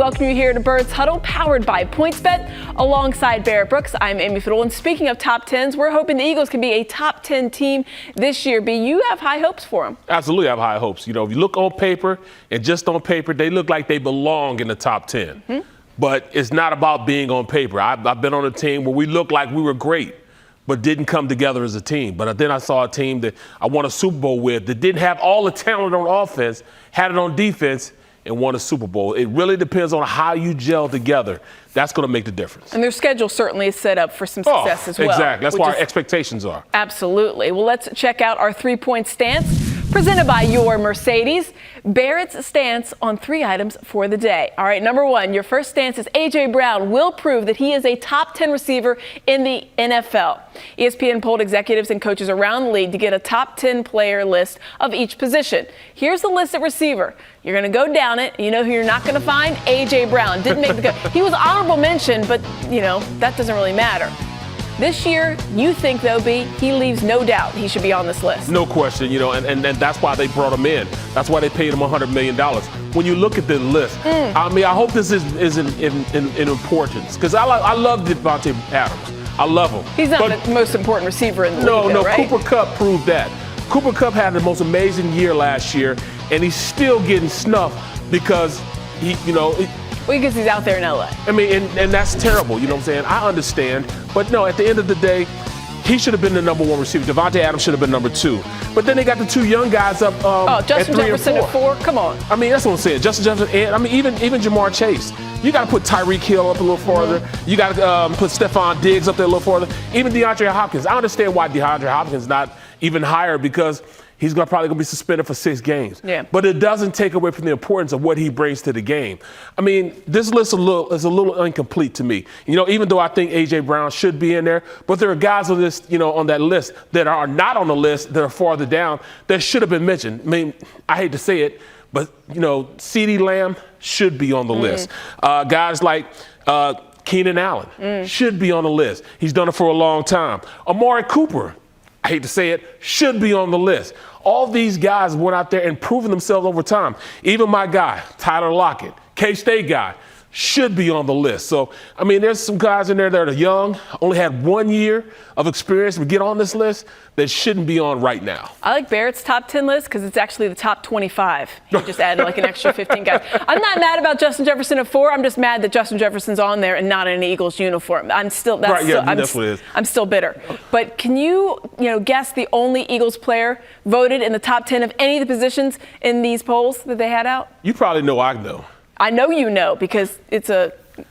welcome you here to Birds Huddle, powered by PointsBet. Alongside Barrett Brooks, I'm Amy Fadool. And speaking of top 10s, we're hoping the Eagles can be a top 10 team this year. B, you have high hopes for them. Absolutely have high hopes. If you look on paper and just on paper, they look like they belong in the top 10. Mm-hmm. But it's not about being on paper. I've been on a team where we looked like we were great, but didn't come together as a team. But then I saw a team that I won a Super Bowl with that didn't have all the talent on offense, had it on defense, and won a Super Bowl. It really depends on how you gel together. That's going to make the difference. And their schedule certainly is set up for some success as well. Exactly. That's why our expectations are. Absolutely. Well, let's check out our three-point stance presented by your Mercedes. Barrett's stance on 3 items for the day. All right, number 1, your first stance is A.J. Brown will prove that he is a top 10 receiver in the NFL. ESPN polled executives and coaches around the league to get a top 10 player list of each position. Here's the list at receiver. You're going to go down it. You know who you're not going to find? A.J. Brown. Didn't make the cut. He was honorable mention, but, that doesn't really matter. This year, you think, though, B, he leaves no doubt he should be on this list. No question, and that's why they brought him in. That's why they paid him $100 million. When you look at the list, I hope this is in importance, because I love Davante Adams. I love him. He's not the most important receiver in the league, though, right? Cooper Kupp proved that. Cooper Kupp had the most amazing year last year, and he's still getting snuffed because because he's out there in L.A. And that's terrible, you know what I'm saying? I understand. But no, at the end of the day, he should have been the number 1 receiver. Davante Adams should have been number 2. But then they got the 2 young guys up Justin at 3 Jefferson and 4. At 4? Come on. That's what I'm saying. Justin Jefferson, and even Jamar Chase. You got to put Tyreek Hill up a little farther. Mm-hmm. You got to put Stephon Diggs up there a little farther. Even DeAndre Hopkins. I understand why DeAndre Hopkins is not even higher, because he's probably going to be suspended for 6 games. Yeah. But it doesn't take away from the importance of what he brings to the game. This list is a little incomplete to me. Even though I think A.J. Brown should be in there, but there are guys on this, on that list that are not on the list, that are farther down, that should have been mentioned. I hate to say it, but, CeeDee Lamb should be on the list. Guys like Keenan Allen should be on the list. He's done it for a long time. Amari Cooper, I hate to say it, should be on the list. All these guys went out there and proven themselves over time. Even my guy, Tyler Lockett, K-State guy, should be on the list. So, there's some guys in there that are young, only had 1 year of experience to get on this list, that shouldn't be on right now. I like Barrett's top 10 list because it's actually the top 25. He just added an extra 15 guys. I'm not mad about Justin Jefferson at 4. I'm just mad that Justin Jefferson's on there and not in an Eagles uniform. That's what it is. I'm still bitter. But can you, guess the only Eagles player voted in the top 10 of any of the positions in these polls that they had out? You probably know I know. I know you know, because it's an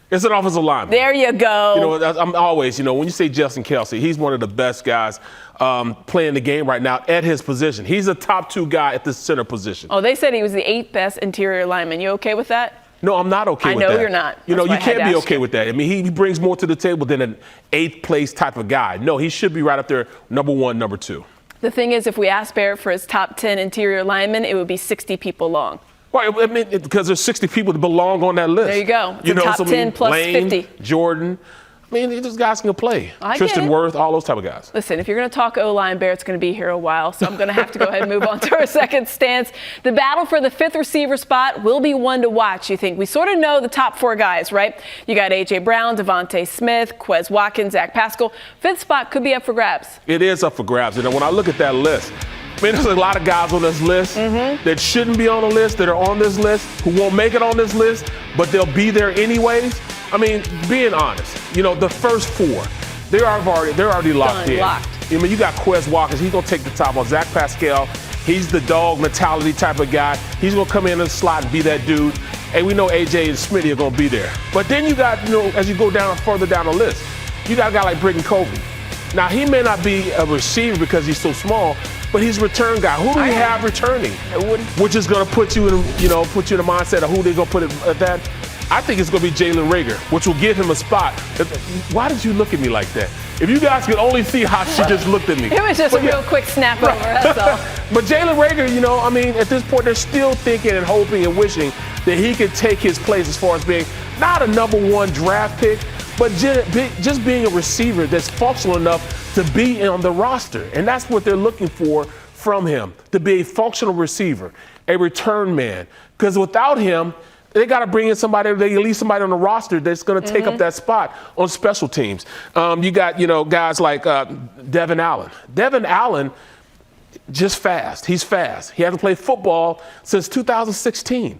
offensive lineman. There you go. I'm always, when you say Justin Kelsey, he's one of the best guys playing the game right now at his position. He's a top 2 guy at the center position. Oh, they said he was the 8th best interior lineman. You okay with that? No, I'm not okay with that. I know you're not. You can't be okay with that. He brings more to the table than an 8th place type of guy. No, he should be right up there, number 1, number 2. The thing is, if we asked Barrett for his top 10 interior linemen, it would be 60 people long. Right, because there's 60 people that belong on that list. There you go. Top 10 plus Lane, 50. Jordan. These guys can play. Tristan Wirth, all those type of guys. Listen, if you're going to talk O-line, Barrett's going to be here a while, so I'm going to have to go ahead and move on to our second stance. The battle for the 5th receiver spot will be one to watch, you think. We sort of know the top 4 guys, right? You got A.J. Brown, Devontae Smith, Quez Watkins, Zach Pascal. 5th spot could be up for grabs. It is up for grabs. When I look at that list, there's a lot of guys on this list that shouldn't be on the list, that are on this list, who won't make it on this list, but they'll be there anyways. Being honest, the first 4, they're already locked in. You got Quez Watkins, he's going to take the top on. Zach Pascal, he's the dog mentality type of guy. He's going to come in the slot and be that dude. And we know AJ and Smitty are going to be there. But then you got, as you go down further down the list, you got a guy like Britton Covey. Now, he may not be a receiver because he's so small, but he's a return guy. Who do we have returning? Which is going to put you in, put you in the mindset of who they're going to put at that. I think it's going to be Jalen Reagor, which will give him a spot. Why did you look at me like that? If you guys could only see how she just looked at me. It was just a real quick snap over, that's all. But Jalen Reagor, at this point, they're still thinking and hoping and wishing that he could take his place as far as being not a number 1 draft pick, but just being a receiver that's functional enough to be on the roster. And that's what they're looking for from him, to be a functional receiver, a return man. Because without him, they got to bring in somebody, at least somebody on the roster that's going to take up that spot on special teams. You got, guys like Devin Allen. Devin Allen, just fast. He's fast. He hasn't played football since 2016.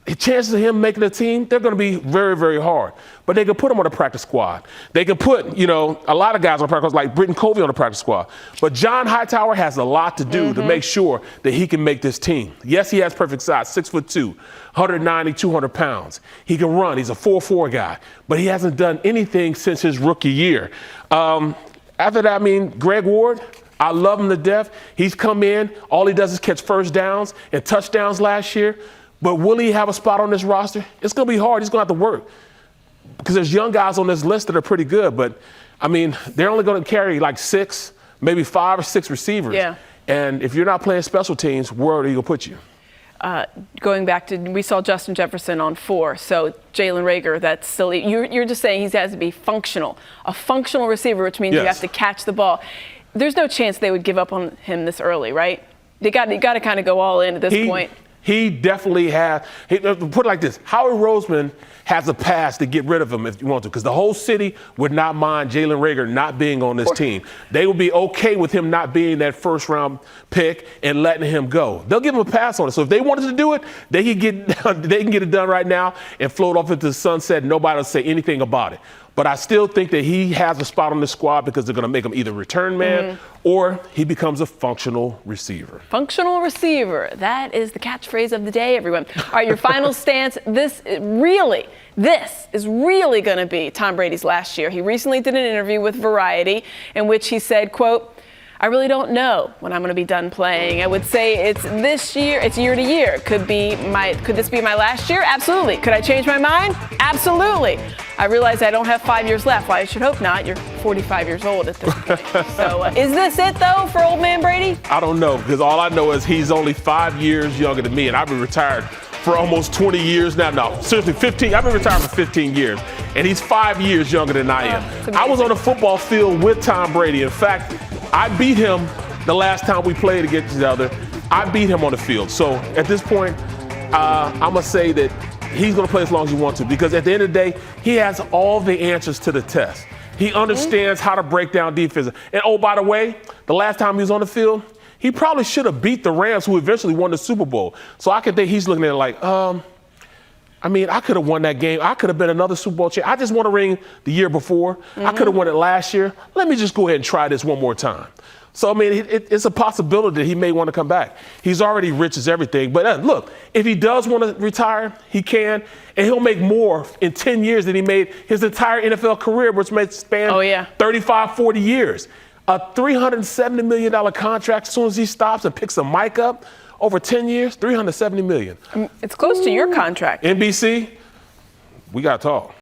The chances of him making the team, they're going to be very, very hard. But they could put him on the practice squad. They could put, a lot of guys on the practice squad, like Britton Covey on the practice squad. But John Hightower has a lot to do to make sure that he can make this team. Yes, he has perfect size, 6'2", 190, 200 pounds. He can run. He's a 4'4" guy. But he hasn't done anything since his rookie year. After that, Greg Ward, I love him to death. He's come in. All he does is catch first downs and touchdowns last year. But will he have a spot on this roster? It's going to be hard. He's going to have to work. Because there's young guys on this list that are pretty good. But, they're only going to carry like 6, maybe 5 or 6 receivers. Yeah. And if you're not playing special teams, where are they going to put you? Going back to, we saw Justin Jefferson on 4. So Jalen Reagor, that's still, you're just saying he has to be functional. A functional receiver, which means you have to catch the ball. There's no chance they would give up on him this early, right? You got to kind of go all in at this point. He definitely has. Put it like this: Howard Roseman has a pass to get rid of him if you want to, because the whole city would not mind Jalen Reagor not being on this team. They would be okay with him not being that first-round pick and letting him go. They'll give him a pass on it. So if they wanted to do it, they can get it done right now and float off into the sunset. Nobody will say anything about it. But I still think that he has a spot on the squad because they're going to make him either return man or he becomes a functional receiver. Functional receiver. That is the catchphrase of the day, everyone. All right, your final stance. This is really going to be Tom Brady's last year. He recently did an interview with Variety in which he said, quote, "I really don't know when I'm going to be done playing. I would say it's this year, it's year to year. Could this be my last year? Absolutely. Could I change my mind? Absolutely. I realize I don't have 5 years left. Well, I should hope not. You're 45 years old at this point." So is this it, though, for old man Brady? I don't know, because all I know is he's only 5 years younger than me, and I've been retired for almost 20 years now. No, seriously, 15. I've been retired for 15 years, and he's 5 years younger than I am. I was on the football field with Tom Brady. In fact, I beat him the last time we played against each other. I beat him on the field. So at this point, I'm going to say that he's going to play as long as he wants to, because at the end of the day, he has all the answers to the test. He understands how to break down defense. And oh, by the way, the last time he was on the field, he probably should have beat the Rams, who eventually won the Super Bowl. So I could think he's looking at it like, I could have won that game. I could have been another Super Bowl champ. I just won a ring the year before. I could have won it last year. Let me just go ahead and try this one more time. So, it's a possibility that he may want to come back. He's already rich as everything. But look, if he does want to retire, he can. And he'll make more in 10 years than he made his entire NFL career, which may span 35, 40 years. A $370 million contract as soon as he stops and picks a mic up. Over 10 years, $370 million. It's close to your contract. NBC, we got to talk.